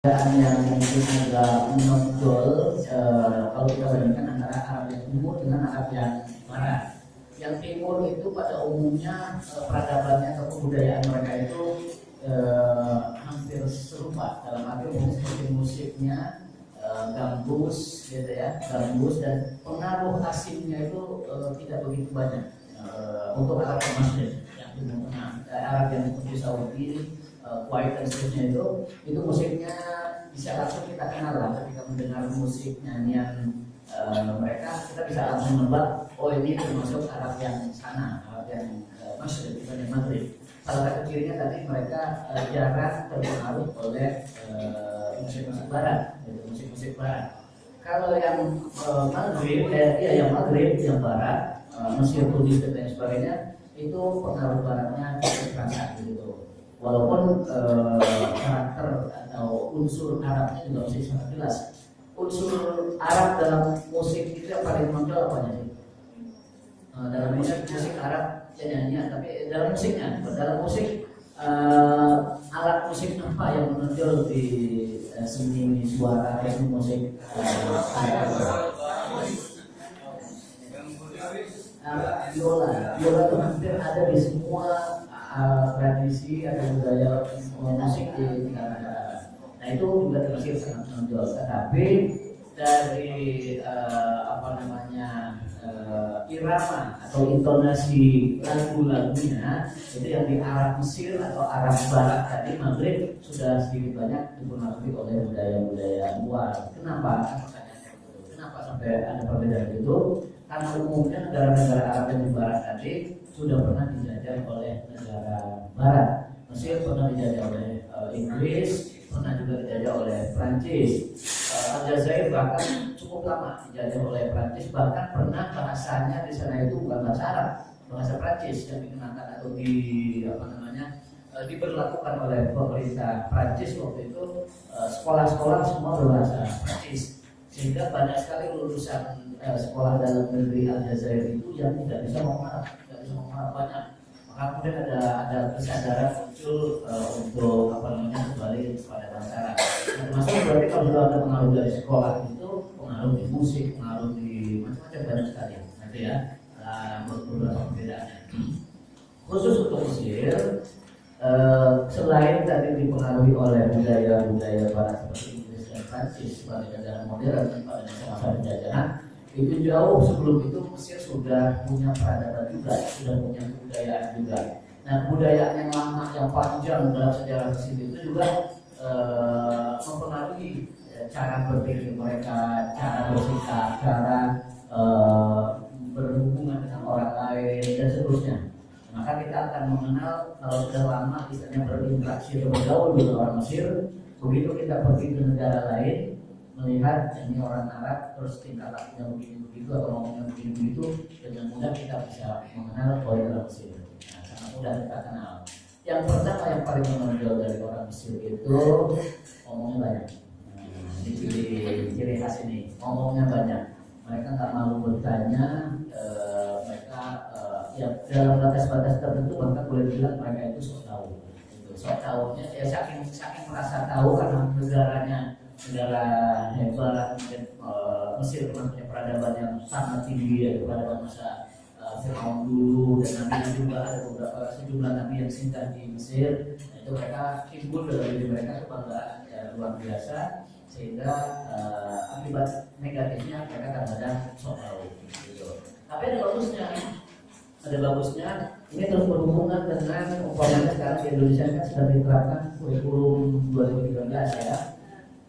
yang mungkin agak menonjol kalau kita bandingkan antara Arab yang timur dengan Arab yang barat. Yang timur itu pada umumnya peradabannya atau kebudayaan mereka itu hampir serupa, dalam arti seperti musiknya gambus, gitu ya, gambus, dan pengaruh asingnya itu tidak begitu banyak untuk Arab yang Muslim, yang timur tengah, Arab yang seperti Saudi, Kuwait dan seterusnya itu musiknya bisa langsung kita kenal lah ketika mendengar musik nyanyian mereka, kita bisa langsung menebak, oh ini termasuk Arab yang sana, Arab yang Muslim, bukan yang Maghrib. Salah satu cirinya tadi mereka jarang terpengaruh oleh musik-musik barat, musik-musik barat. Kalau yang Maghrib, yang Maghrib, yang barat, Mesir, Tunis dan lain sebagainya, itu pengaruh baratnya cukup terasa gitu. Walaupun karakter atau unsur Arabnya juga masih sangat jelas. Unsur Arab dalam musik itu yang paling menonjol apa sih? Dalam musik Arab ya nyanyian, tapi dalam musiknya, dalam musik alat musik apa yang menonjol di seni suara seni musik biola itu hampir ada di semua tradisi atau budaya musik di negara. Nah itu juga termasuk sangat menonjol. Tetapi dari irama atau intonasi lagu-lagunya itu yang di Arab Mesir atau Arab Barat tadi Maghrib sudah sedikit banyak dipengaruhi oleh budaya-budaya luar. Kenapa? Kenapa sampai ada perbedaan itu? Karena umumnya negara-negara Arab yang di Barat tadi sudah pernah dijajah oleh negara Barat. Mesir pernah dijajah oleh Inggris, pernah juga dijajah oleh Prancis. Aljazair bahkan cukup lama dijajah oleh Prancis, bahkan pernah bahasanya di sana itu bukan bahasa Arab, bahasa Prancis yang dikenakan atau diberlakukan oleh pemerintah Prancis waktu itu. Sekolah-sekolah semua berbahasa Prancis, sehingga banyak sekali lulusan sekolah dalam negeri Aljazair itu yang tidak bisa ngomong Arab, banyak. Maka kemudian ada kesadaran muncul untuk kembali kepada bahasa Arab. Termasuk berarti kalau sudah ada pengaruh dari sekolah itu, pengaruh di musik, pengaruh di macam-macam banyak sekali. Nanti ya beberapa perbedaannya. Khusus untuk Mesir, selain tadi dipengaruhi oleh budaya-budaya barat seperti Inggris dan Prancis sebagai negara modern pada masa penjajahan, itu jauh sebelum itu Mesir sudah punya peradaban juga, sudah punya kebudayaan juga. Nah, kebudayaan yang lama, yang panjang dalam sejarah Mesir itu juga mempengaruhi cara berpikir mereka, cara bersikap, cara berhubungan dengan orang lain dan seterusnya. Maka kita akan mengenal kalau sudah lama misalnya berinteraksi atau bergaul dengan orang Mesir, begitu kita pergi ke negara lain melihat ini orang Arab terus tingkah lakunya begini begitu atau ngomongnya begini begitu, dengan mudah kita bisa mengenal bahwa orang Mesir. Nah, sangat mudah kita kenal. Yang pertama yang paling menonjol dari orang Mesir itu ngomongnya banyak. Ini ciri khas ini, ngomongnya banyak. Mereka nggak malu bertanya, mereka ya dalam batas-batas tertentu bahkan boleh bilang mereka itu sok tahu. Sok tahunya ya saking merasa tahu karena negaranya negara hebat, Mesir pernah punya peradaban yang sangat tinggi, ya, peradaban masa Fir'aun dulu, dan nabi juga ada sejumlah nabi yang singgah di Mesir. Nah, itu mereka timbul dalam diri mereka kebanggaan luar biasa, sehingga akibat negatifnya mereka kadang-kadang sok tahu. Gitu. Tapi ada bagusnya, ini terus berhubungan dengan umpamanya sekarang di Indonesia kan sedang diterapkan kurikulum 2013 ya.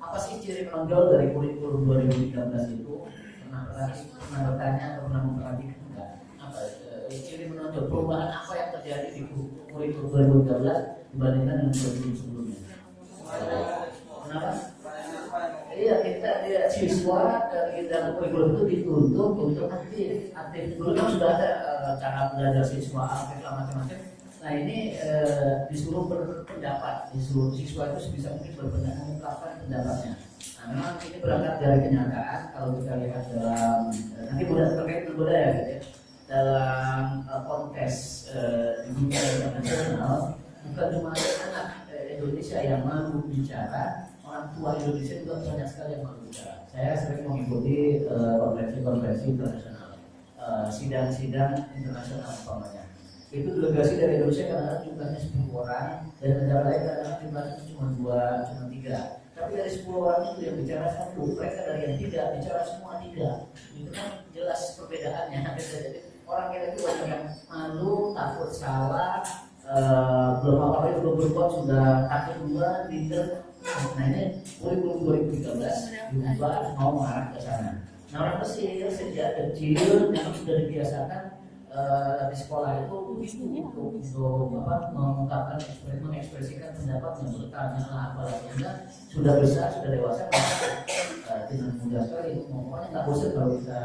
Apa sih ciri menonjol dari kurikulum 2013 itu? Pernah bertanya atau pernah memperhatikan enggak? Apa ciri menonjol, perubahan apa yang terjadi di kurikulum 2013 dibandingkan dengan kurikulum sebelumnya? Kenapa? Iya, kita siswa dari dalam kurikulum itu dituntut untuk aktif. Dulu kan sudah ada cara belajar siswa aktif macam-macam. Nah ini disuruh berpendapat, disuruh siswa itu sebisa mungkin berpendapat, mengungkapkan pendapatnya. Nah memang ini berangkat dari kenyataan. Kalau kita lihat dalam nanti terkait dengan budaya gitu ya, dalam konteks di dunia internasional, bukan cuma anak Indonesia yang mampu malu bicara, orang tua Indonesia juga banyak sekali yang malu bicara. Saya sering mengikuti konferensi-konferensi internasional, sidang-sidang internasional umpamanya. Itu delegasi dari Indonesia kadang-kadang jumlahnya 10 orang, dan negara lain kadang-kadang jumlahnya cuma 2, cuma 3. Tapi dari 10 orang itu yang bicara 1, mereka dari yang 3 bicara semua 3. Itu kan jelas perbedaannya. Jadi orang kita itu banyak yang malu, takut salah, belum apa-apa belum berbuat sudah takut duluan, leader. Nah ini kurikulum 2013 diubah mau mengarah ke sana. Nah orang Mesir sejak kecil yang sudah dibiasakan di sekolah itu untuk mengungkapkan, mengekspresikan pendapatnya, bertanya lah apalagi sudah besar, sudah dewasa, dengan mudah sekali ngomongnya nggak bosan kalau kita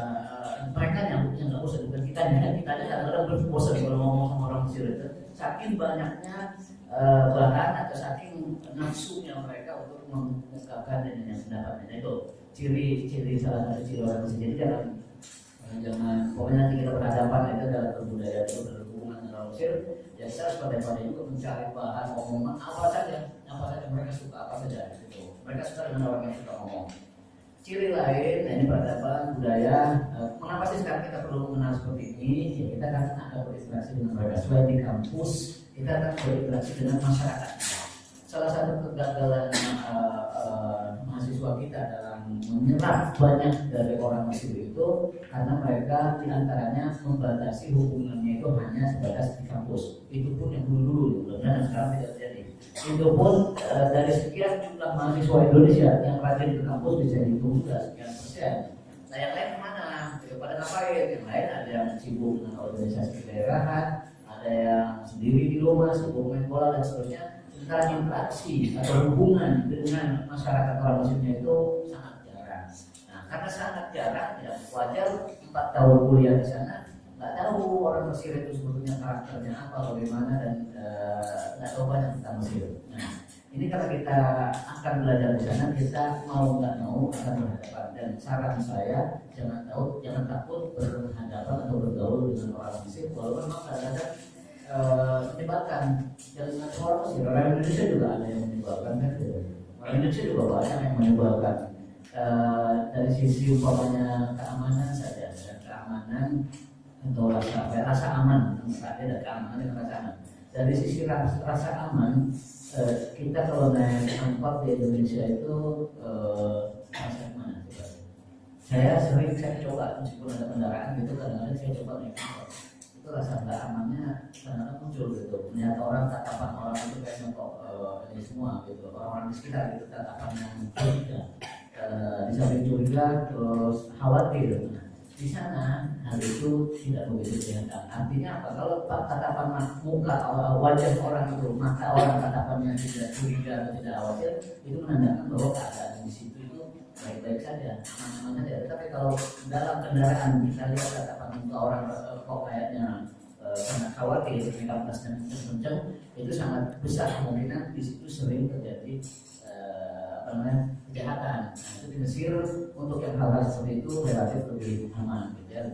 mereka nyambutnya nggak bosan, bukan kita kadang-kadang berbosan kalau ngomong sama orang Mesir itu, saking banyaknya bahan atau saking nafsunya mereka untuk mengungkapkan yang pendapatnya. Itu ciri salah satu ciri orang Mesir. Jadi jangan pokoknya nanti kita berhadapan itu dalam budaya itu berhubungan dengan orang Mesir, ya kita harus pada-pada juga mencari bahan omongan apa saja mereka suka, apa saja gitu. Mereka suka dengan orang yang suka ngomong. Ciri lain, nah ini peradaban budaya. Mengapa sih sekarang kita perlu mengenal seperti ini? Ya kita kan akan berinteraksi dengan mereka. Selain di kampus, kita akan berinteraksi dengan masyarakat. Salah satu kegagalan mahasiswa kita dalam menyerap banyak dari orang Mesir itu karena mereka diantaranya membatasi hubungannya itu hanya sebatas di kampus. Itu pun yang dulu dan sekarang tidak terjadi. Itu pun dari sekian jumlah mahasiswa Indonesia yang rajin ke kampus bisa dihitung sekian persen. Nah yang lain kemana? Pada ngapain? Yang lain ada yang sibuk dengan organisasi kedaerahan, ada yang sendiri di rumah sibuk main bola dan seterusnya. Sementara interaksi atau hubungan dengan masyarakat orang Mesirnya itu sangat jarang. Nah, karena sangat jarang, ya wajar 4 tahun kuliah di sana nggak tahu orang Mesir itu sebetulnya karakternya apa, bagaimana, dan nggak tahu banyak tentang Mesir. Nah, ini kalau kita akan belajar di sana, kita mau nggak mau akan berhadapan. Dan saran saya jangan takut berhadapan atau bergaul dengan orang Mesir, walaupun memang kadang-kadang menyebalkan. Dan orang Mesir, orang Indonesia juga ada yang menyebalkan kan? Orang Indonesia juga banyak yang menyebalkan. Dari sisi umpamanya keamanan saja, keamanan atau rasa aman, ada keamanan dan rasa aman. Dari sisi rasa aman, kita kalau naik angkot di Indonesia itu rasa mana? Saya coba meskipun ada kendaraan gitu, kadang-kadang saya coba naik angkot. Itu rasa nggak amannya kadang-kadang muncul gitu. Melihat orang, tatapan orang itu kayaknya kok ini semua gitu. Orang-orang di sekitar itu tatapan yang curiga, di samping curiga terus khawatir. Nah, di sana hal itu tidak begitu kelihatan. Artinya apa? Kalau tatapan muka wajah orang itu, mata orang tatapannya tidak curiga atau tidak khawatir, itu menandakan bahwa keadaan di situ itu baik-baik saja, aman-aman saja. Tapi kalau dalam kendaraan kita lihat tatapan muka orang kok kayaknya sangat khawatir, nervous dan kencang, itu sangat besar kemungkinan di situ sering terjadi kejahatan. Nah, itu di Mesir untuk yang hal-hal seperti itu relatif lebih aman, gitu ya,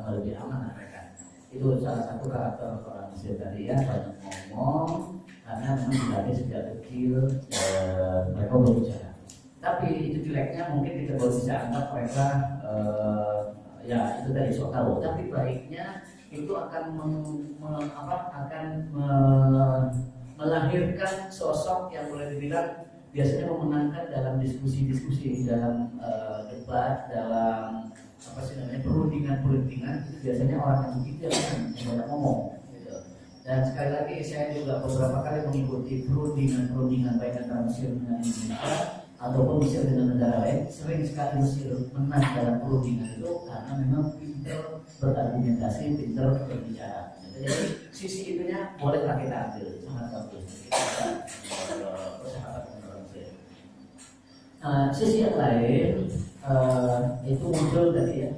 lebih aman mereka. Itu salah satu karakter orang Mesir tadi ya, banyak ngomong karena memang dilatih sejak kecil mereka berbicara. Tapi itu jeleknya mungkin kita baru bisa anggap mereka ya itu tadi sok tahu. Tapi baiknya itu akan melahirkan sosok yang boleh dibilang biasanya memenangkan dalam diskusi-diskusi, dalam debat, dalam perundingan itu biasanya orang yang begitu yang banyak ngomong gitu. Dan sekali lagi saya juga beberapa kali mengikuti perundingan baik antara Mesir dengan Indonesia ataupun Mesir dengan negara lain. Sering sekali Mesir menang dalam perundingan itu karena memang pintar berargumentasi, pintar berbicara. Jadi sisi itunya bolehlah kita ambil, sangat bagus. Kita bersahabat dengan orang Mesir. Sisi yang lain itu muncul dari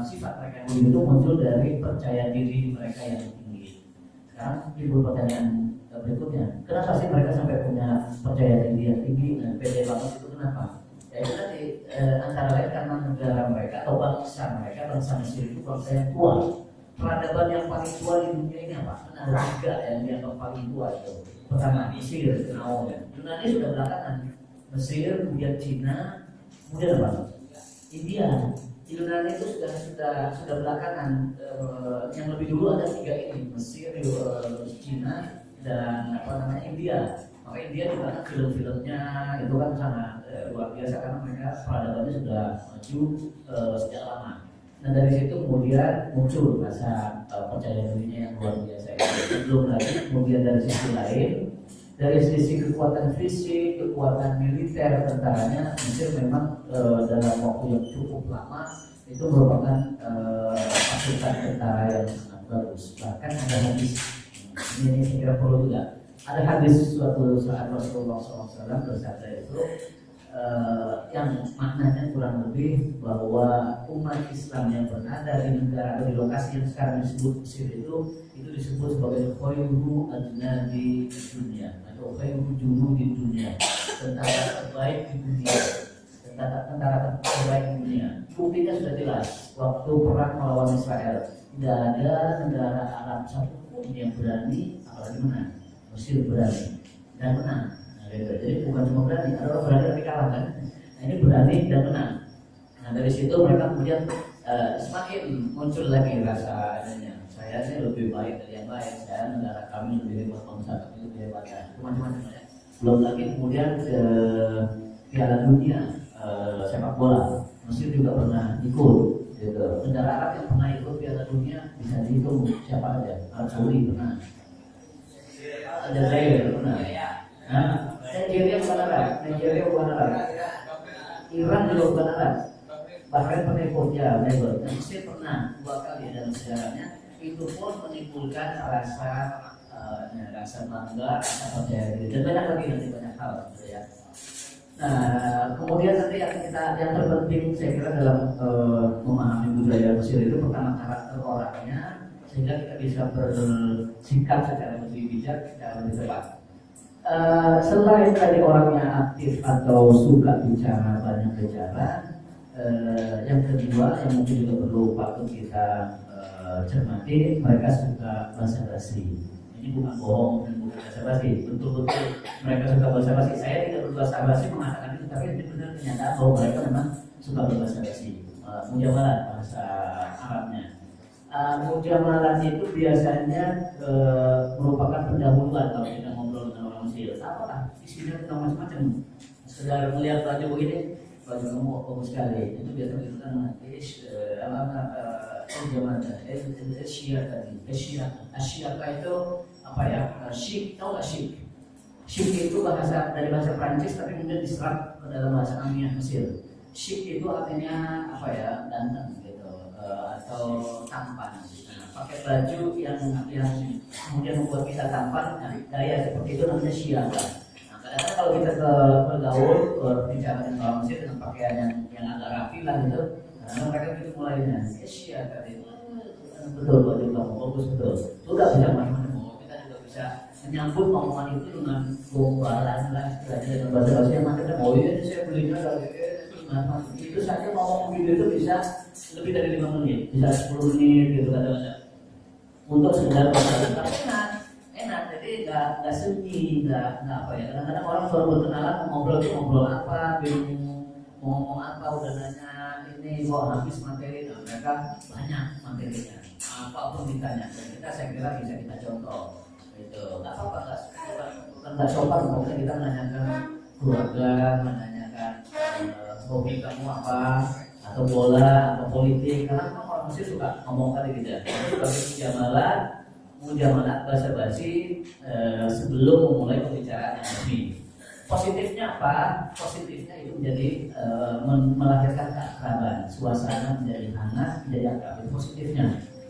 sifat mereka yang itu muncul dari percaya diri mereka yang tinggi. Sekarang timbul pertanyaan berikutnya, kenapa sih mereka sampai punya percaya diri yang tinggi dan pede banget itu kenapa? Ya itu tadi antara lain karena negara mereka atau bangsa Mesir itu bangsa yang tua. Peradaban yang paling tua di dunia ini apa? Ada 3 yang dianggap paling tua itu. pertama Mesir, Firaun ya. Yunani sudah belakangan. Mesir, kemudian Cina, kemudian apa? India. Yunani itu sudah belakangan. Yang lebih dulu ada tiga ini, Mesir, Cina, dan apa namanya India. Maka India juga kan film-filmnya itu kan sangat luar biasa karena mereka peradabannya sudah maju sejak lama. Nah dari situ kemudian muncul rasa percaya dirinya yang luar biasa. Belum lagi kemudian dari sisi lain, dari sisi kekuatan fisik, kekuatan militer tentaranya, Mesir memang dalam waktu yang cukup lama itu merupakan pasukan tentara yang sangat bagus. Bahkan ada hadis ini saya kira perlu juga. Ada hadis suatu saat Rasulullah SAW bersabda itu yang maknanya kurang lebih bahwa umat Islam yang berada di negara atau di lokasi yang sekarang disebut Mesir itu disebut sebagai khairu ajnadi dunia atau khairu junu di dunia, tentara terbaik di dunia, tentara terbaik di dunia. Buktinya sudah jelas waktu perang melawan Israel tidak ada negara Arab satupun yang berani apalagi menang. Mesir berani dan menang. Jadi bukan cuma berani, ada orang berani tapi kalah kan. Nah, ini berani dan menang. Nah dari situ mereka kemudian semakin muncul lagi rasa adanya. Saya ini lebih baik dari yang lain. Saya negara kami lebih hebat, bangsa kami lebih hebat. Macam-macam ya. Belum lagi kemudian Piala Dunia sepak bola. Mesir juga pernah ikut. Gitu. Negara Arab yang pernah ikut Piala Dunia bisa dihitung siapa aja. Arab Saudi pernah. Aljazair pernah. Nah, Nigeria bukan Arab. Iran juga bukan Arab. Bahkan pernah ikut ya, Mesir pernah 2 kali dalam sejarahnya. Itu pun menimbulkan rasa bangga, rasa percaya diri dan banyak lagi nanti banyak hal gitu ya. Nah, kemudian nanti yang terpenting saya kira dalam memahami budaya Mesir itu pertama karakter orangnya sehingga kita bisa bersikap secara lebih bijak, secara lebih tepat. Selain tadi orangnya aktif atau suka bicara, banyak bicara, yang kedua yang mungkin juga perlu patut kita cermati, mereka suka basa-basi. Ini bukan bohong dan bukan basa-basi, betul-betul mereka suka basa-basi. Saya tidak berbasa-basi mengatakan itu, tapi ini benar kenyataan bahwa mereka memang suka berbasa-basi. Mujamalah bahasa Arabnya. Mujamalah itu biasanya merupakan pendahuluan kalau kita ngobrol dengan orang Mesir. Apalah isinya tentang macam-macam. Sekedar melihat baju begini, baju kamu bagus sekali. Itu biasanya kita Asyaka itu apa ya? Chic, tahu nggak chic? Chic itu dari bahasa Prancis tapi kemudian diserap ke dalam bahasa Amiya Mesir. Chic itu artinya apa ya? Ganteng gitu, atau tampan. Nah, pakai baju yang kemudian membuat kita tampan, nah, gaya seperti itu namanya syaka. Nah, kadang-kadang kalau kita bergaul berbicara dengan orang Mesir dengan pakaian yang agak rapi lah gitu, nah, mereka itu mulainya syaka itu. Betul, baju kamu bagus betul. Sudah bisa macam-macam. Kita juga bisa menyambut omongan itu dengan gombalan lah, dengan bahasa-bahasa yang macam-macam. Oh iya, saya belinya dari itu saja ngomong video itu bisa lebih dari 5 menit, bisa 10 menit gitu kadang-kadang. Untuk sekedar bahasa, tapi enak. Jadi nggak sunyi, nggak apa ya. Kadang-kadang orang baru berkenalan ngobrol apa, bingung mau ngomong apa, udah nanya ini kok habis materi, nah, mereka banyak materinya. Apapun ditanya, dan saya kira bisa kita contoh. Itu nggak apa-apa, nggak sopan kalau kita menanyakan keluarga, menanyakan hobi kamu apa, atau bola, atau politik, karena orang Mesir suka ngomong kali gitu ya. Sebagai mujamalah basa-basi sebelum memulai pembicaraan yang resmi. Positifnya apa? Positifnya itu menjadi melahirkan keakraban, suasana menjadi hangat, menjadi akrab. Itu positifnya.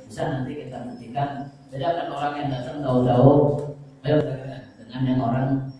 Bisa nanti kita buktikan. Jadi akan orang yang datang tahu-tahu dengan yang orang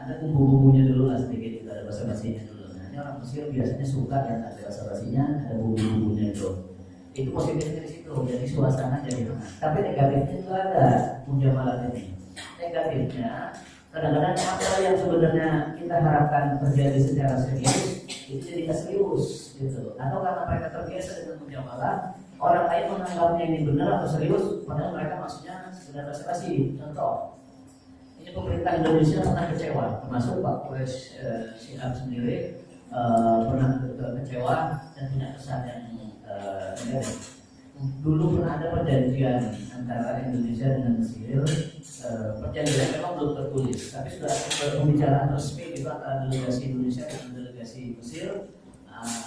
ada bumbu-bumbunya dulu lah sedikit, ada basa-basinya dulu. Nah, ini orang Mesir biasanya suka yang ada basa-basinya, ada bumbu-bumbunya itu. Itu positifnya di situ. Jadi suasana jadi hangat. Tapi negatifnya juga ada mujamalah ini. Negatifnya kadang-kadang apa yang sebenarnya kita harapkan terjadi secara serius itu jadi nggak serius gitu. Atau karena mereka terbiasa dengan mujamalah, orang lain menganggapnya ini benar atau serius, padahal mereka maksudnya sekedar basa-basi. Contoh, Ini pemerintah Indonesia pernah kecewa, termasuk Pak Quraish Shihab sendiri pernah kecewa dan punya kesan yang negatif. Dulu pernah ada perjanjian antara Indonesia dengan Mesir. Perjanjian memang belum tertulis, tapi sudah ada pembicaraan resmi itu antara delegasi Indonesia dan delegasi Mesir.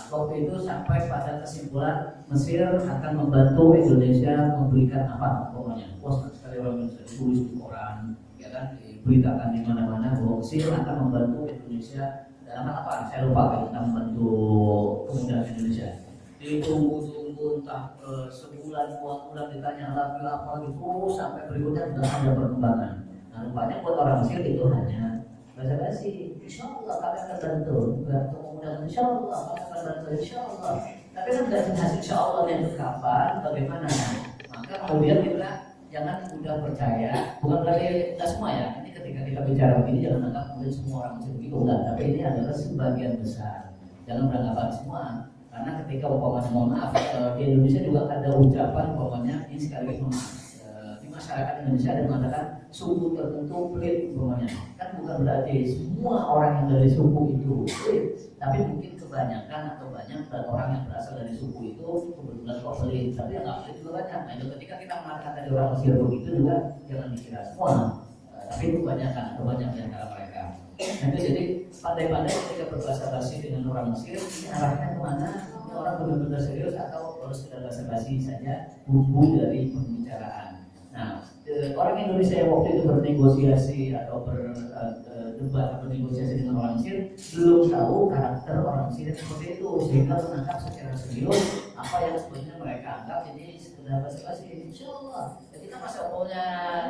Waktu itu sampai pada kesimpulan Mesir akan membantu Indonesia memberikan apa pokoknya. Wah, sekali orang Indonesia ditulis di koran, ya kan, diberitakan di mana-mana bahwa Mesir akan membantu Indonesia dalam hal apa? Saya lupa tentang membantu kemudahan Indonesia. Ditunggu-tunggu entah sebulan, 2 bulan ditanya lagi apa gitu sampai berikutnya sudah ada perkembangan. Nah, rupanya buat orang Mesir itu hanya basa-basi. Insya Allah kami akan bantu. Kemudian insya Allah kami akan bantu. Insya Allah. Tapi kan dari hasil insya Allah yang kapan, bagaimana? Maka kemudian kita jangan mudah percaya. Bukan berarti tidak semua ya. Ini ketika kita bicara begini jangan anggap kemudian semua orang Mesir begitu. Enggak. Tapi ini adalah sebagian besar. Jangan beranggapan semua. Karena ketika umpamanya mohon maaf di Indonesia juga ada ucapan umpamanya ini sekali maaf di masyarakat Indonesia ada mengatakan suku tertentu pelit umpamanya, kan bukan berarti semua orang yang dari suku itu pelit, tapi mungkin kebanyakan atau banyak orang yang berasal dari suku itu kebetulan kok pelit, tapi yang nggak pelit juga banyak. Nah itu ketika kita mengatakan tadi orang Mesir begitu juga jangan dikira semua, tapi itu kebanyakan atau banyak di antara mereka. Nah, jadi pandai-pandai ketika berbahasa basi dengan orang Mesir ini arahnya kemana? Ini orang benar-benar serius atau harus sekedar bahasa basi saja bumbu dari pembicaraan. Nah, orang Indonesia yang waktu itu bernegosiasi atau berdebat atau bernegosiasi dengan orang Mesir belum tahu karakter orang Mesir seperti itu sehingga menangkap secara serius apa yang sebenarnya mereka anggap ini sekedar bahasa basi. Insya Allah. Jadi kita masa pokoknya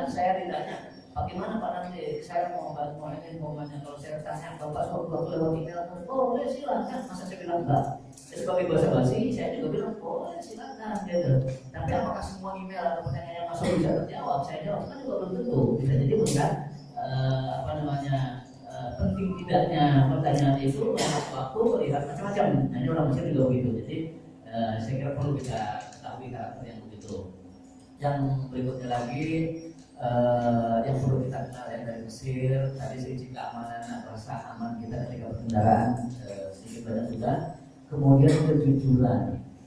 saya ditanya bagaimana Pak nanti saya mau ini momennya kalau saya tanya Bapak suatu lewat email, oh boleh silakan, masa saya bilang enggak. Jadi sebagai bahasa basi saya juga bilang boleh silakan gitu. Tapi apakah semua email atau pertanyaan yang masuk bisa terjawab? Saya jawab kan juga belum tentu. Bisa jadi bukan penting tidaknya pertanyaan itu waktu melihat macam-macam. Nah ini orang Mesir juga begitu. Jadi saya kira perlu kita ketahui karakter yang begitu. Yang berikutnya lagi yang perlu kita kenal ya dari Mesir tadi sisi keamanan atau rasa aman kita ketika berkendaraan sedikit banyak sudah. Kemudian kejujuran.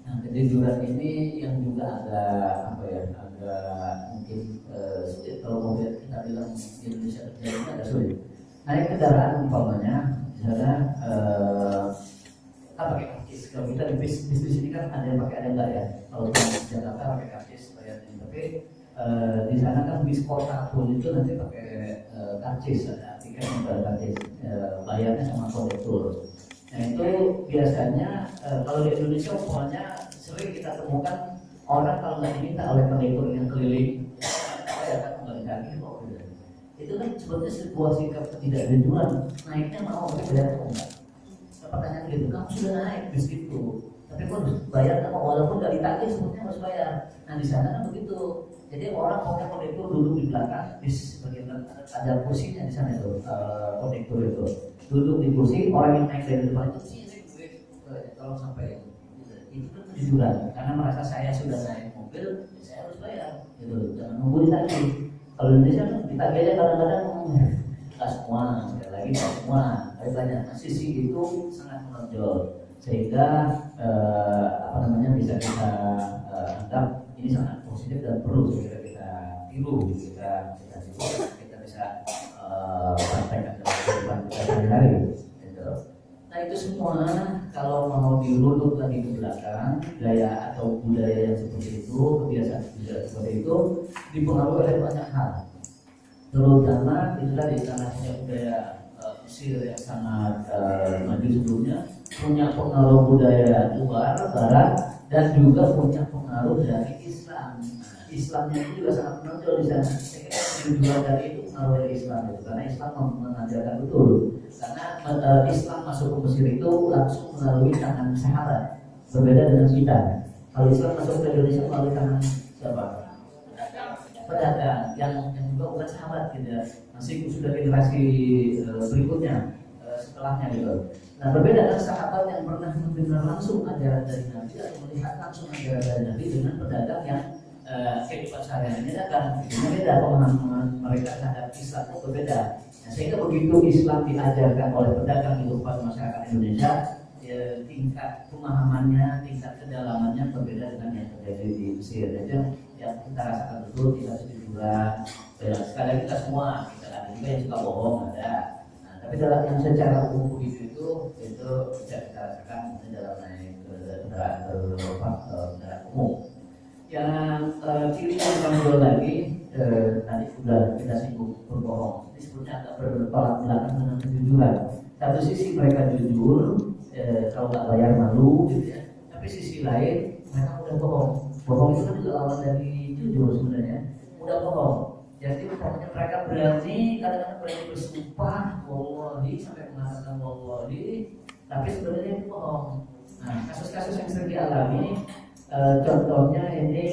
Nah kejujuran ini yang juga agak mungkin sulit kalau mau kita bilang di Indonesia terjadi agak sulit. Naik kendaraan umpamanya misalnya kita pakai karcis. Kalau kita di bis ini kan ada yang pakai ada enggak ya. Kalau di Jakarta pakai karcis bayarnya, tapi di sana kan bis kota pun itu nanti pakai karcis, ada tiket yang berkarcis, bayarnya sama kondektur. Nah itu biasanya kalau di Indonesia umpamanya sering kita temukan orang kalau nggak diminta oleh kondektur yang keliling, ya kan kembali lagi kok gitu. Itu kan sebetulnya sebuah sikap ketidakjujuran. Naiknya mau bayar atau enggak? Pertanyaan gitu, kamu sudah naik bis itu, tapi kok bayar apa? Walaupun nggak ditagih sebetulnya harus bayar. Nah di sana kan begitu. Jadi orang pokoknya kondektur duduk di belakang bis bagian ada kursinya di sana itu kondektur itu duduk di kursi, orang yang naik dari depan itu sini tolong sampai itu kan kejujuran karena merasa saya sudah naik mobil saya harus bayar gitu, jangan nunggu ditagih. Kalau di Indonesia kan ditagih aja kadang-kadang nggak semua, sekali lagi nggak semua, tapi banyak. Nah, sisi itu sangat menonjol sehingga bisa kita anggap ini sangat positif dan perlu kita tiru, kita bisa praktekkan dalam kehidupan kita sehari-hari. Gitu. Nah itu semua kalau mau dirunut lagi ke belakang, gaya atau budaya yang seperti itu, kebiasaan budaya seperti itu dipengaruhi oleh banyak hal. Terutama itulah di tanahnya budaya Mesir yang sangat maju sebelumnya, punya pengaruh budaya luar, barat, dan juga punya pengaruh dari Islam. Islamnya itu juga sangat menonjol di sana. Saya kira tujuan dari itu pengaruh dari Islam itu, karena Islam mengajarkan betul. Karena Islam masuk ke Mesir itu langsung melalui tangan sahabat, berbeda dengan kita. Kalau Islam masuk ke Indonesia melalui tangan siapa? Pedagang yang juga bukan sahabat gitu ya. Masih sudah generasi berikutnya setelahnya gitu. Nah berbeda dengan sahabat yang pernah mendengar langsung ajaran dari Nabi atau melihat langsung ajaran dari Nabi dengan pedagang yang kehidupan sehari-harinya akan berbeda, pemahaman mereka terhadap Islam itu berbeda. Nah, sehingga begitu Islam diajarkan oleh pedagang di kehidupan masyarakat Indonesia, tingkat pemahamannya, tingkat kedalamannya berbeda dengan yang terjadi di Mesir. Jadi yang kita rasakan betul kita setujuan. Sekali kita semua, kita ada juga yang suka bohong ada. Nah, tapi dalam yang secara umum begitu itu bisa kita rasakan dalam naik kendaraan umum. Yang ciri yang kedua lagi tadi sudah kita singgung berbohong. Ini sebetulnya agak bertolak belakang dengan kejujuran. Satu sisi mereka jujur, kalau nggak bayar malu gitu ya. Tapi sisi lain mereka udah bohong. Bohong itu kan juga lawan dari jujur sebenarnya. Udah bohong. Jadi umpamanya mereka berani, kadang-kadang berani bersumpah, wallahi sampai mengatakan wallahi, tapi sebenarnya itu bohong. Nah, kasus-kasus yang sering dialami, contohnya ini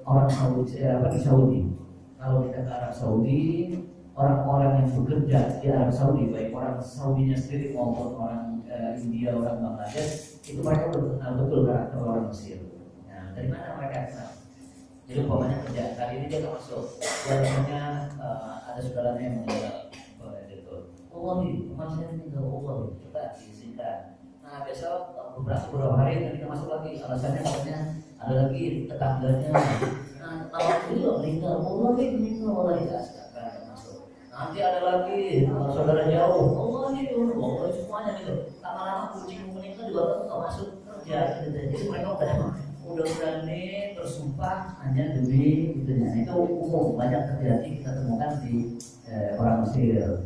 orang Saudi, di Saudi. Kalau kita ke Arab Saudi, orang-orang yang bekerja di Arab Saudi, baik orang Saudinya sendiri maupun orang India, orang Bangladesh, itu mereka benar betul karakter orang Mesir. Nah, dari mana mereka kenal? Jadi umpamanya kerja, kali ini dia nggak masuk. Biasanya ada saudaranya yang meninggal, itu. Allah nih, saya meninggal, Allah coba disingkat. Nah besok beberapa hari nanti kita masuk lagi. Alasannya katanya ada lagi tetangganya. Nah awal dulu meninggal, Allah nih meninggal, Allah tidak akan masuk. Nanti ada lagi saudara jauh, Allah nih dulu, Allah semuanya gitu. Lama-lama kucing meninggal juga nggak masuk kerja. Jadi mereka udah berani bersumpah hanya demi itunya. Itu umum banyak terjadi kita temukan di orang Mesir.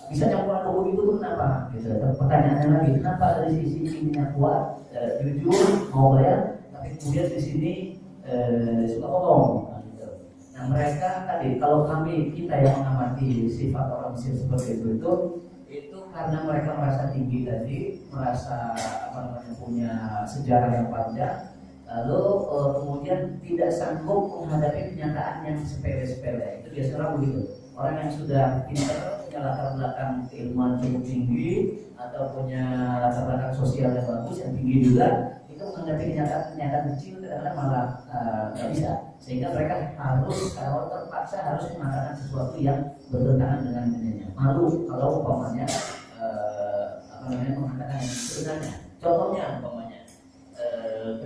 Bisa campuran hukum itu tuh kenapa? Gitu. Pertanyaannya lagi, kenapa dari sisi ininya kuat, jujur, mau bayar, tapi kemudian di sini suka bohong. Gitu. Nah mereka tadi, kalau kita yang mengamati sifat orang Mesir seperti itu karena mereka merasa tinggi tadi, merasa punya sejarah yang panjang. Lalu kemudian tidak sanggup menghadapi kenyataan yang sepele-sepele. Itu biasanya orang begitu. Orang yang sudah pintar, punya latar belakang keilmuan cukup tinggi atau punya latar belakang sosial yang bagus, yang tinggi juga, itu menghadapi kenyataan kecil kadang-kadang malah nggak bisa. Sehingga mereka harus, kalau terpaksa harus mengatakan sesuatu yang bertentangan dengan dirinya. Malu kalau umpamanya mengatakan yang sebenarnya. Contohnya umpamanya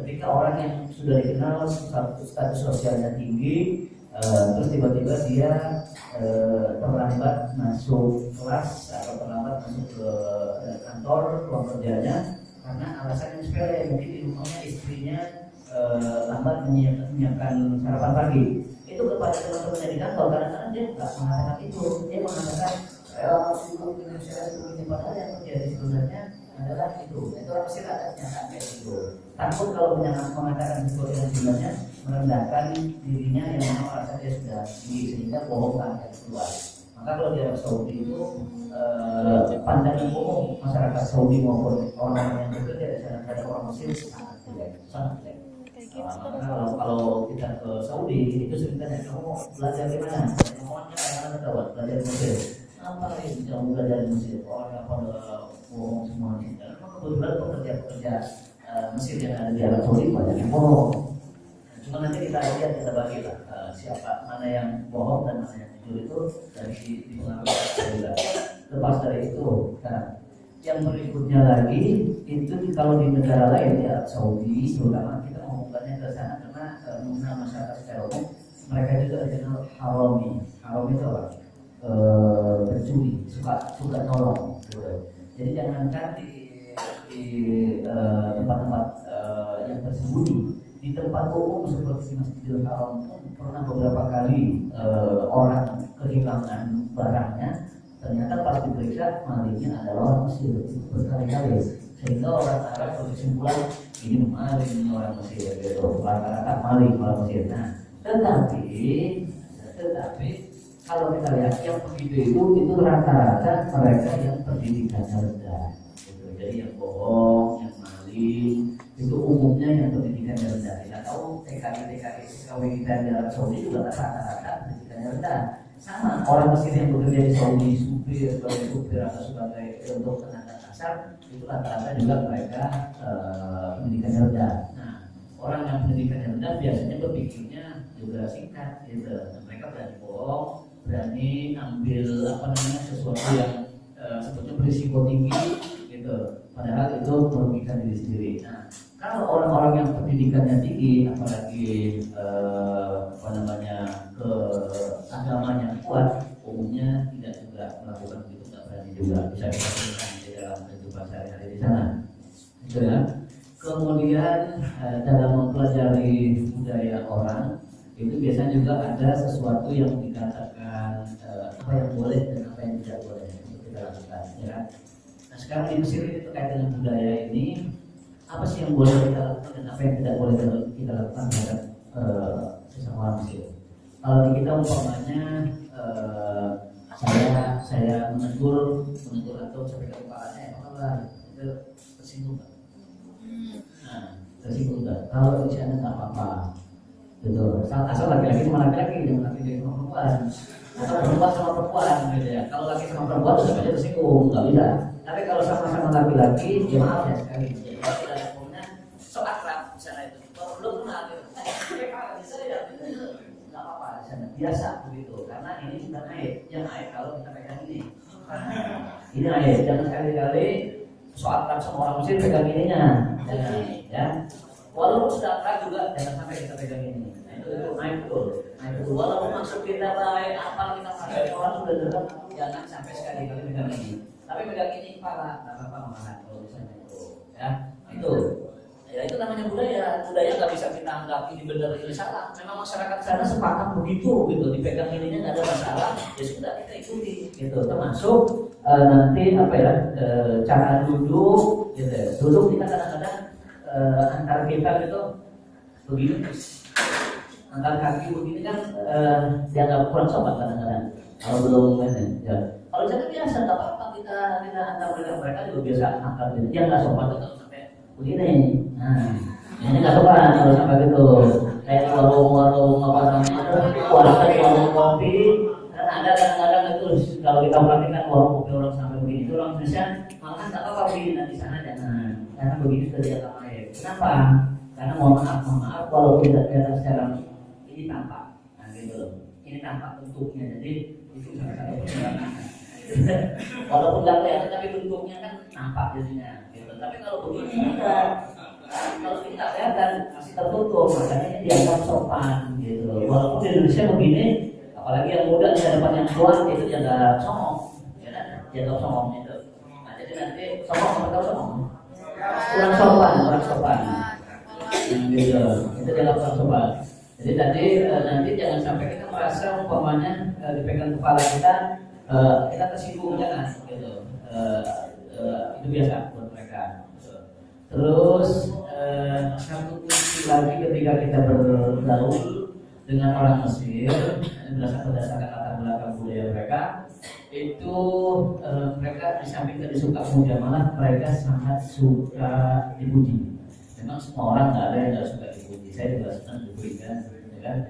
ketika orang yang sudah dikenal status sosialnya tinggi, terus tiba-tiba dia terlambat masuk kelas atau terlambat masuk ke kantor ruang kerjanya karena alasan yang sepele, mungkin di rumahnya istrinya lambat menyiapkan sarapan pagi. Itu kepada teman-temannya di kantor kadang-kadang dia nggak mengatakan itu, dia mengatakan sibuk dengan saya sebelumnya, padahal yang terjadi sebenarnya adalah itu orang Mesir ada kenyataan kayak itu. Takut kalau mengatakan sesuatu yang sebenarnya merendahkan dirinya yang memang merasa dia sudah tinggi sehingga bohong akan keluar. Maka kalau di Arab Saudi itu pandangan umum masyarakat Saudi maupun orang yang bekerja di sana terhadap orang Mesir sangat jelek. Kalau kita ke Saudi itu sebenarnya kamu belajar di mana? Semuanya anak-anak tahu belajar di Mesir. Apa yang kamu belajar di Mesir? Orang yang pada bohong semuanya. Karena kebetulan pekerja-pekerja Mesir yang ada di Arab Saudi banyak yang bohong. Cuma nanti kita lihat, kita bagi lah siapa mana yang bohong dan mana yang jujur itu dari pengaruh. Lepas dari itu, sekarang yang berikutnya lagi itu kalau di negara lain ya Saudi, terutama kita ngomongkannya ke sana karena mengenal masyarakat secara umum, mereka juga dikenal harami. Harami itu apa? Pencuri, suka nolong. Jadi jangankan di tempat-tempat yang tersembunyi, di tempat umum seperti Masjidil Haram pernah beberapa kali orang kehilangan barangnya, ternyata pas diperiksa malingnya adalah orang Mesir berkali-kali, sehingga orang Arab berkesimpulan ini maling orang Mesir, gitu. Rata-rata maling orang Mesir. Nah, tetapi kalau kita lihat yang begitu itu rata-rata mereka yang pendidikannya rendah. Jadi yang bohong, yang maling itu umumnya yang pendidikannya rendah. Kita tahu TKI kita di Arab Saudi juga rata-rata pendidikannya rendah. Sama orang Mesir yang bekerja di Saudi, sebagai supir atau sebagai untuk tenaga kasar, itu rata-rata juga mereka pendidikannya rendah. Nah, orang yang pendidikannya rendah biasanya berpikirnya juga singkat gitu. Mereka berani bohong, berani ambil sesuatu yang sebetulnya berisiko tinggi gitu. Padahal itu merugikan diri sendiri. Nah, kalau orang-orang yang pendidikannya tinggi, apalagi ke agamanya kuat, umumnya tidak juga melakukan begitu, tidak berani juga. Bisa kita temukan di dalam kehidupan sehari-hari di sana. Gitu ya. Kemudian dalam mempelajari budaya orang itu biasanya juga ada sesuatu yang dikatakan apa yang boleh dan apa yang tidak boleh untuk kita lakukan, ya. Nah sekarang di Mesir ini terkait dengan budaya ini, apa sih yang boleh kita lakukan dan apa yang tidak boleh kita lakukan terhadap sesama orang Mesir. Kalau di kita umpamanya saya menegur atau sampai ke kepalanya, apa kabar, itu tersinggung. Nah, tersinggung kan? Kalau di sana nggak apa-apa, gitu. Asal laki-laki sama laki-laki, jangan laki-laki sama perempuan, atau perempuan sama perempuan, gitu ya. Kalau laki sama perempuan itu saja tersinggung, nggak bisa. Tapi kalau sama-sama laki-laki, ya maaf ya sekali. Kalau tidak punya sok akrab di sana itu, kalau belum kenal, nggak apa-apa di sana, biasa begitu. Karena ini bukan aib, yang aib kalau kita pegang ini. Ini aib, jangan sekali-kali soal akrab sama orang Mesir pegang ininya, ya. Walaupun sudah akrab juga jangan sampai kita pegang ini. Nah, itu naik betul. Walaupun maksud kita baik, apa kita pakai orang sudah dekat, jangan sampai sekali-kali pegang ini. Tapi pegang ini kepala, nggak apa-apa malahan kalau misalnya itu, ya. Itu, ya itu namanya budaya. Budaya nggak bisa kita anggap ini benar ini salah. Memang masyarakat sana sepakat begitu, gitu. Dipegang ininya nggak ada masalah, ya sudah kita ikuti, gitu. Termasuk nanti cara duduk, gitu. Duduk kita kadang-kadang antar kita gitu begini, antar kaki begini kan dianggap kurang sopan kadang-kadang. Kalau belum ya. Kalau jadi biasa nggak apa-apa kita antar mereka juga biasa angkat gitu. Dia nggak sopan kalau sampai begini. Nah, ini nggak sopan kalau sampai gitu. Kayak warung apa namanya, warung kopi. Ada kadang-kadang itu kalau kita perhatikan warung kopi orang sampai begini itu orang Indonesia malah nggak apa-apa begini, nah di sana jangan, karena begini sudah dianggap aib. Kenapa? Karena mohon maaf kalau tidak kelihatan secara ini tampak, nah gitu loh, ini tampak bentuknya, jadi itu salah satu pertimbangan. Walaupun nggak kelihatan tapi bentuknya kan nampak jadinya, gitu. Tapi kalau begini tidak, kalau kita kelihatan masih tertutup, makanya ini dianggap sopan, gitu loh. Walaupun di Indonesia begini. Apalagi yang muda di hadapan yang tua itu jaga songong, ya kan? Jaga songong itu. Nah, jadi nanti songong atau songong kurang sopan. Gitu. Itu jaga kurang sopan. Jadi nanti jangan sampai kita merasa umpamanya dipegang kepala kita tersinggung, jangan gitu. Itu biasa buat mereka. Terus satu kunci lagi ketika kita bergaul dengan orang Mesir, berdasarkan latar belakang budaya mereka, itu mereka di samping tadi suka mujamalah, mereka sangat suka dipuji. Memang semua orang nggak ada yang nggak suka dipuji. Saya juga senang dipuji kan.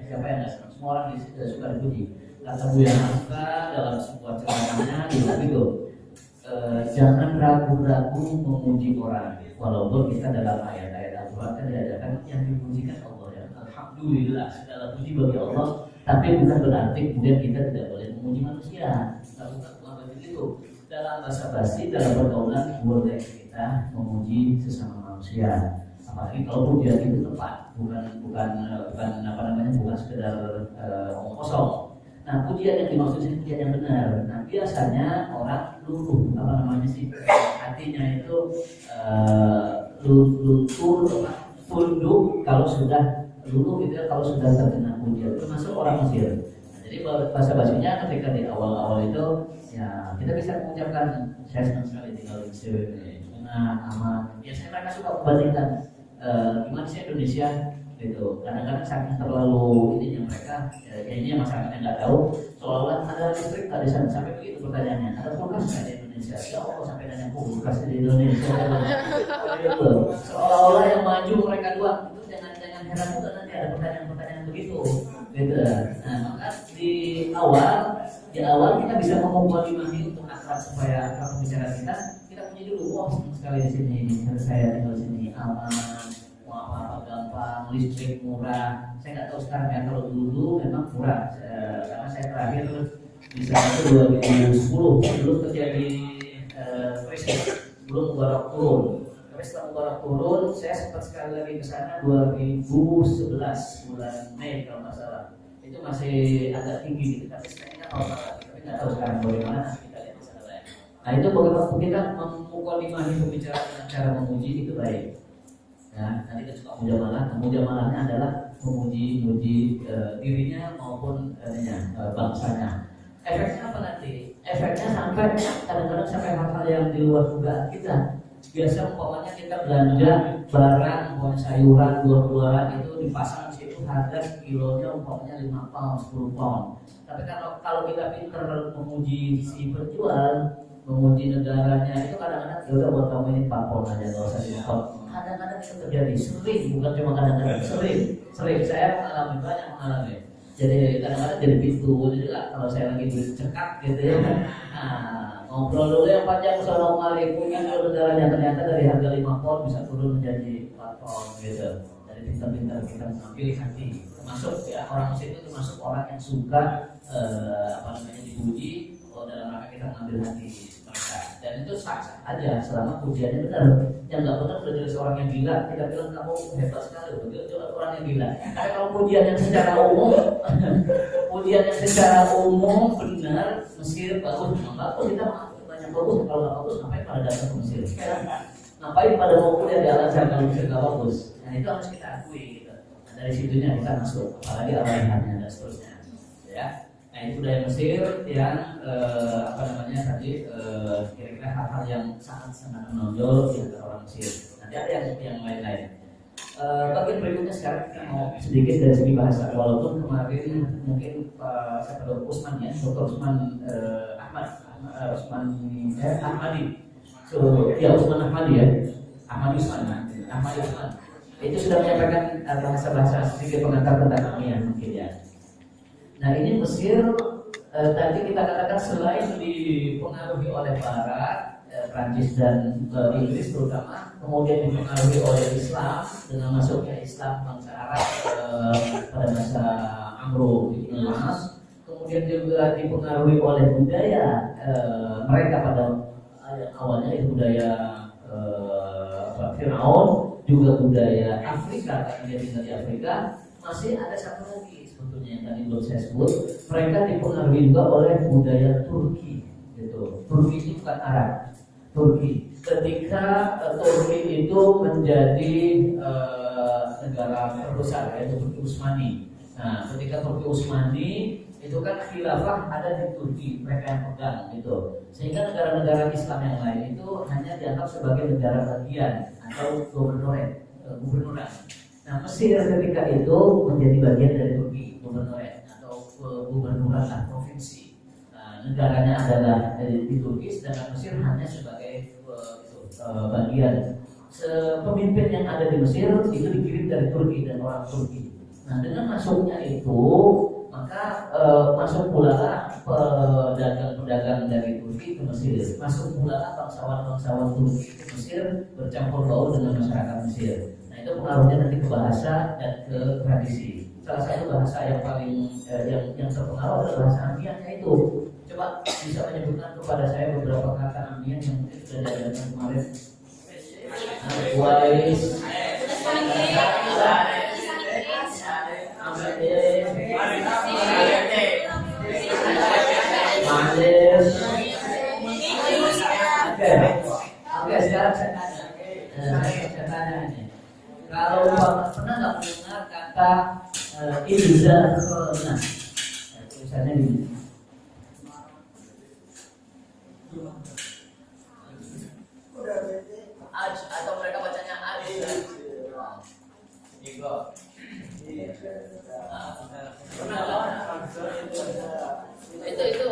Siapa yang nggak senang? Semua orang di sini suka dipuji. Kata Buya Hamka dalam sebuah ceramahnya gitu. Jangan ragu-ragu memuji orang, walaupun kita dalam ayat-ayat Al-Quran kan diajarkan yang dipujikan Allah. Alhamdulillah, segala puji bagi Allah. Tapi bukan berarti kemudian kita tidak boleh memuji manusia. Bukan begitu. Dalam bahasa basi, dalam pergaulan boleh kita memuji sesama manusia. Apalagi kalau pujian itu tepat, bukan sekedar omong kosong. Nah, pujian yang dimaksud ini pujian yang benar. Nah, biasanya orang luluh, hatinya itu tunduk kalau sudah dulu gitu ya, kalau sudah terkena pujian, termasuk orang Mesir. Nah, jadi bahasa basinya ketika di awal-awal itu ya kita bisa mengucapkan saya senang sekali tinggal di Mesir ini, enak, aman. Biasanya mereka suka membandingkan gimana sih Indonesia gitu. Kadang-kadang saking terlalu ininya mereka, kayaknya masyarakatnya nggak tahu, seolah-olah ada listrik nggak di sana, sampai begitu pertanyaannya. Ada kulkas nggak di Indonesia? Ya Allah, sampai nanya kulkas di Indonesia. Gitu. Seolah-olah yang maju mereka doang. Jangan heran juga nanti ada pertanyaan-pertanyaan begitu, gitu. Nah, maka di awal kita bisa mengkomunikasi untuk akrab supaya pembicaraan kita punya dulu. Wah, senang sekali di sini. Saya tinggal di sini aman, mau apa-apa gampang, listrik murah. Saya nggak tahu sekarang ya, kalau dulu memang murah. Karena saya terakhir di sana itu 2010 belum terjadi krisis, belum Mubarak turun. Tapi setelah Mubarak turun, saya sempat sekali lagi ke sana 2011 bulan Mei kalau nggak salah. Itu masih agak tinggi gitu, tapi sekarang tapi nggak tahu sekarang bagaimana. Kita lihat di sana lah. Nah itu bagaimana kita memukalimahi pembicaraan dengan cara memuji itu baik. Ya, nanti kita suka mujamalah. Mujamalahnya adalah memuji dirinya maupun bangsanya. Efeknya apa nanti? Efeknya sampai kadang-kadang sampai hal-hal yang di luar dugaan kita. Biasa umpamanya kita belanja barang, sayuran, buah-buahan itu dipasang di situ harga kilonya umpamanya 5 pound, 10 pound. Tapi kalau kita pintar memuji si penjual, memuji negaranya, itu kadang-kadang ya udah buat kamu ini 4 pound aja, nggak usah diimpor. Kadang-kadang itu terjadi, sering, bukan cuma kadang-kadang, sering. Saya mengalami. Jadi kadang-kadang jadi pintu, jadi kalau saya lagi cekak gitu ya, ngobrol dulu yang panjang, assalamualaikum, yang negaranya ternyata dari harga 5 pound bisa turun menjadi 4 pound gitu. Jadi pintar-pintar kita mengambil hati, termasuk ya orang Mesir itu termasuk orang yang suka dipuji, dalam rangka kita mengambil hati mereka. Dan itu sah-sah aja selama pujiannya benar. Yang nggak benar udah jadi seorang yang gila, kita bilang kamu hebat sekali, betul orang yang gila. Tapi kalau pujian yang secara umum, benar, Mesir bagus, memang bagus, kita banyak bagus. Kalau nggak bagus, ngapain pada datang ke Mesir? Ngapain pada mau kuliah di Al-Azhar kalau Mesir nggak bagus? Nah itu harus kita akui gitu. Nah, dari situnya kita masuk, apalagi arahannya dan seterusnya, ya. Nah itu budaya Mesir yang kira-kira hal-hal yang sangat menonjol di antara orang Mesir. Nanti ada yang lain-lain. Bagian berikutnya sekarang kita mau sedikit dari segi bahasa. Walaupun kemarin mungkin Dr. Usman ya, Dr. Usman Ahmadi. Usman Ahmadi ya, Ahmadi Usman. Itu sudah menyampaikan bahasa-bahasa sedikit pengantar tentang ilmiah mungkin ya. Nah ini Mesir tadi kita katakan selain dipengaruhi oleh Barat, Prancis dan Inggris terutama, kemudian dipengaruhi oleh Islam dengan masuknya Islam bangsa Arab pada masa Amro bin As, kemudian juga dipengaruhi oleh budaya mereka pada awalnya itu budaya Firaun, juga budaya Afrika karena dia tinggal di Afrika. Masih ada satu lagi sebetulnya yang tadi belum saya sebut, mereka dipengaruhi juga oleh budaya Turki gitu. Turki itu bukan Arab, Turki. Ketika Turki itu menjadi negara terbesar yaitu Turki Utsmani. Nah, ketika Turki Utsmani itu kan khilafah ada di Turki, mereka yang pegang gitu. Sehingga negara-negara Islam yang lain itu hanya dianggap sebagai negara bagian atau gubernuran. Nah, Mesir ketika itu menjadi bagian dari Turki, gubernuran atau gubernuran provinsi. Nah, negaranya adalah di Turki, sedangkan Mesir hanya sebagai bagian. Pemimpin yang ada di Mesir itu dikirim dari Turki dan orang Turki. Nah, dengan masuknya itu maka masuk pula pedagang-pedagang dari Turki ke Mesir, masuk pula bangsawan-bangsawan Turki ke Mesir, bercampur baur dengan masyarakat Mesir. Nah itu pengaruhnya nanti ke bahasa dan ke tradisi. Salah satu bahasa yang paling yang terpengaruh adalah bahasa Amiannya itu. Coba bisa menyebutkan kepada saya beberapa kata Amian yang mungkin sudah diajarkan kemarin. Wais, Oke, sekarang saya tanya ini. Kalau pernah nggak mendengar kata ilzahna? Tulisannya di atau mereka bacanya itu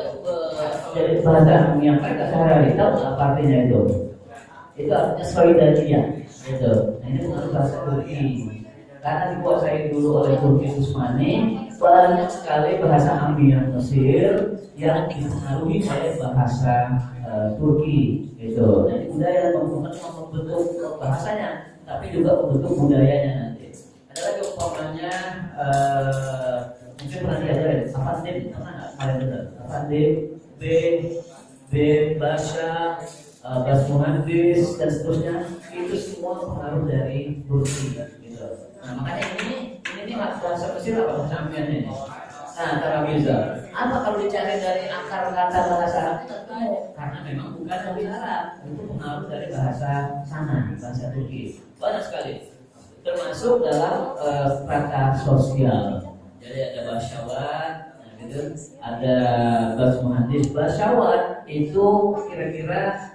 jadi bahasa yang mereka sehari-hari tahu apa artinya itu artinya solidarnya gitu. Nah ini bukan bahasa Turki karena dikuasai dulu oleh Turki Utsmani. Banyak sekali bahasa Amiyan Mesir yang dipengaruhi oleh bahasa Turki gitu. Jadi budaya membentuk bahasanya tapi juga membentuk budayanya nanti. Ada lagi umpamanya mungkin pernah diajarin Afandim, pernah nggak kalian dengar? Afandim, B bahasa, bahasa muhandis dan seterusnya, itu semua pengaruh dari Turki gitu. Nah makanya ini bahasa Mesir apa bahasa Arab ini? Nah Tarabiza. Apa kalau dicari dari akar kata bahasa Arab itu ketemu? Karena memang bukan dari Arab, itu pengaruh dari bahasa sana, bahasa Turki. Banyak sekali, termasuk dalam kata sosial. Jadi ada bashawat, gitu. Ada bahasa muhandis. Bashawat itu kira-kira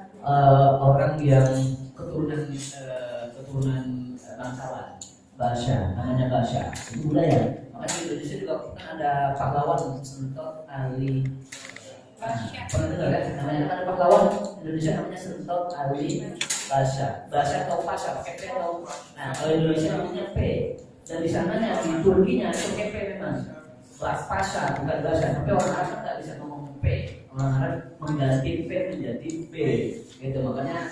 orang yang keturunan bangsawan. Basya, namanya Basya. Itu budaya. Makanya di Indonesia juga kan ada pahlawan Sentot Ali. Pernah dengar kan? Namanya ada pahlawan Indonesia namanya Sentot Ali Basya. Basya atau Pasha pakai P atau. Nah kalau Indonesia namanya P. Dan di sananya di Turkinya itu pakai P memang. Pasha bukan Basya. Tapi orang Arab nggak bisa ngomong P. Orang Arab mengganti P menjadi P. Gitu makanya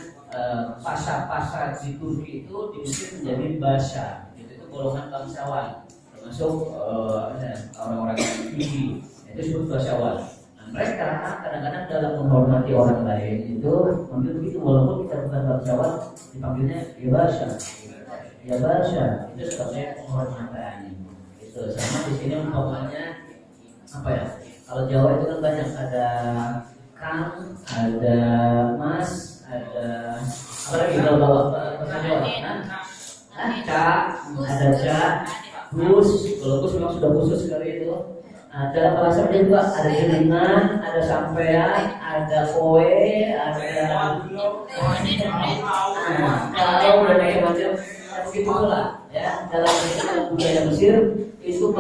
pasar di Turki itu di Mesir menjadi Basya. Itu golongan bangsawan, termasuk orang-orang yang tinggi, itu disebut bangsawan. Nah, mereka kadang-kadang dalam menghormati orang lain itu mungkin begitu, walaupun kita bukan bangsawan dipanggilnya ya Basya, itu sebagai penghormatan. Itu sama di sini umpamanya apa ya? Kalau Jawa itu kan banyak, ada Kang, ada Mas, ada apa lagi kalau bawa bahasa Jawa? Cak, ada Cak, Gus, kalau Gus memang sudah khusus sekali itu. Nah, dalam bahasa dia juga ada jelingan, ada sampean, ada kowe, ada kalau dan macam-macam begitu pula ya. Dalam budaya Mesir itu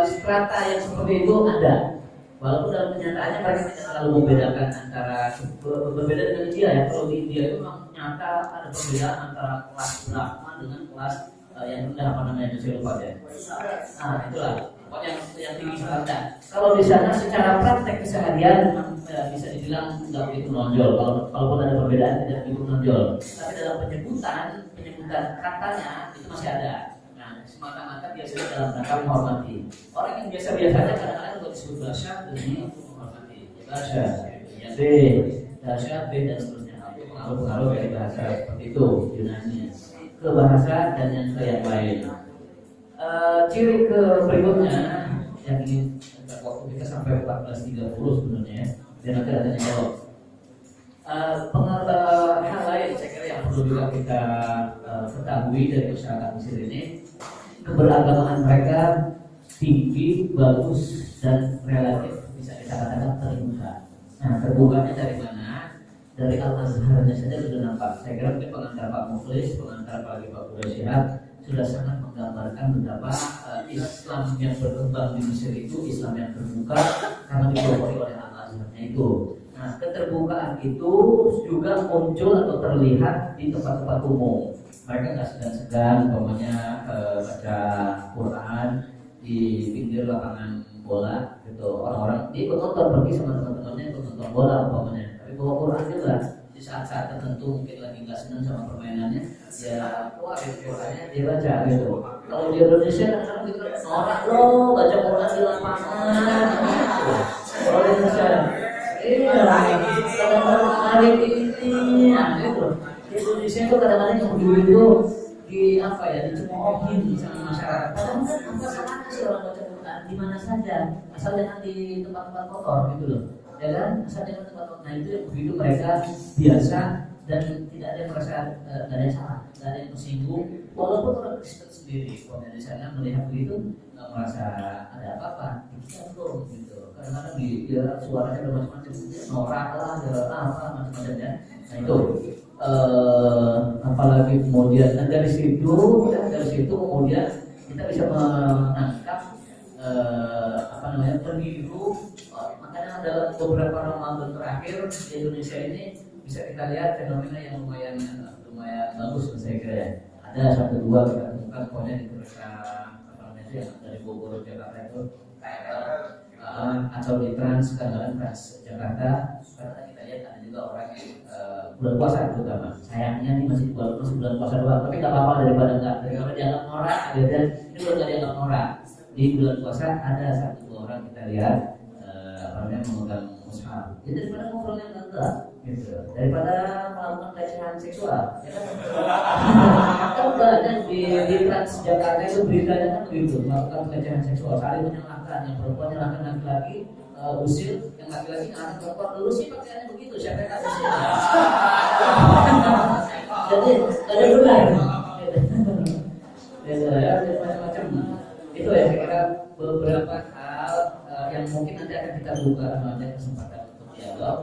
strata yang seperti itu ada. Walaupun dalam kenyataannya mereka tidak terlalu membedakan antara berbeda dengan India ya. Kalau di India itu memang nyata ada perbedaan antara kelas Brahma dengan kelas yang rendah, apa namanya itu saya lupa ya. Nah itulah pokoknya yang tinggi serata. Kalau di sana secara praktek keseharian memang bisa dibilang nggak begitu menonjol. Kalaupun ada perbedaan tidak begitu menonjol. Tapi dalam penyebutan katanya itu masih ada. Semata-mata biasanya dalam rangka menghormati. Orang yang biasa-biasanya kadang-kadang untuk disebut Basya demi menghormati. Basya, ya B, Basya, B dan seterusnya. Itu pengaruh-pengaruh dari bahasa seperti itu Yunani ke bahasa dan yang ke yang lain. Ciri ke berikutnya yang ini waktu kita sampai 14.30 sebenarnya, dan nanti ada yang jawab. Pengaruh hal lain saya kira yang perlu juga kita ketahui dari masyarakat Mesir ini, keberagamaan mereka tinggi, bagus, dan relatif bisa kita katakan terbuka. Nah, terbukanya dari mana? Dari Al-Azharnya saja sudah nampak. Saya kira mungkin pengantar Pak Mukhlis, pengantar Pak Quraish Shihab sudah sangat menggambarkan betapa Islam yang berkembang di Mesir itu Islam yang terbuka karena dipelopori oleh Al-Azharnya itu. Nah, keterbukaan itu juga muncul atau terlihat di tempat-tempat umum. Mereka nggak segan-segan, umpamanya baca Quran di pinggir lapangan bola, gitu. Orang-orang dia ikut nonton, pergi sama teman-temannya ikut nonton bola, umpamanya. Tapi bawa Quran juga di saat-saat tertentu mungkin lagi nggak senang sama permainannya, ya keluar Qurannya dia baca, gitu. Kalau di Indonesia kan kita norak loh baca Quran di lapangan. Kalau di Indonesia, kadang-kadang hari ini, gitu. Di Indonesia itu kadang-kadang yang begitu itu di apa ya, dicemoohin sama masyarakat. Padahal kan apa salahnya sih orang baca Quran di mana saja, asal jangan di tempat-tempat kotor gitu loh, ya kan? Asal jangan tempat kotor. Nah itu yang begitu mereka biasa dan tidak ada yang merasa tidak ada yang salah, tidak ada yang tersinggung. Walaupun orang Kristen sendiri, kalau di sana melihat begitu nggak merasa ada apa-apa, kita belum gitu. Kadang-kadang dia suaranya bermacam-macam, norak lah, apa macam-macam ya. Nah itu. Apalagi kemudian dari situ kemudian kita bisa menangkap peniru. Makanya dalam beberapa Ramadan terakhir di Indonesia ini bisa kita lihat fenomena yang lumayan bagus saya kira ya. Ada satu dua kita temukan pokoknya di kereta yang dari Bogor Jakarta itu KRL atau di Trans Jakarta. Karena kita lihat ada juga orang yang bulan puasa terutama, sayangnya ini masih bulan bulan puasa doang, tapi nggak apa-apa daripada dianggap norak, dan ini bukan dianggap norak. Di bulan puasa ada satu dua orang kita lihat memegang mushaf. Jadi daripada ngobrolnya enggak, gitu. Daripada melakukan pelecehan seksual, ya kan banyak di Trans Jakarta itu beritanya kan begitu, melakukan pelecehan seksual, saling menyalahkan, yang perempuan nyalahkan laki-laki, usil, yang laki-laki nyalahkan perempuan, lu sih pakaiannya begitu, siapa yang kasih? Jadi ada benar, ya macam-macam. Itu ya saya kira beberapa hal yang mungkin nanti akan kita buka ada kesempatan untuk dialog.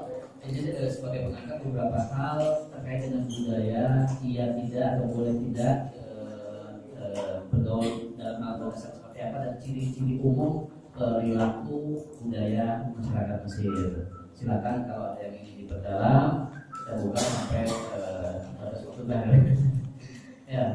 Ini sebagai pengangkat beberapa hal terkait dengan budaya, iya tidak atau boleh tidak bergaul dalam hal bahasa seperti apa dan ciri-ciri umum perilaku budaya masyarakat Mesir. Silakan kalau ada yang ingin diperdalam, kita buka sampai batas waktu. Ya.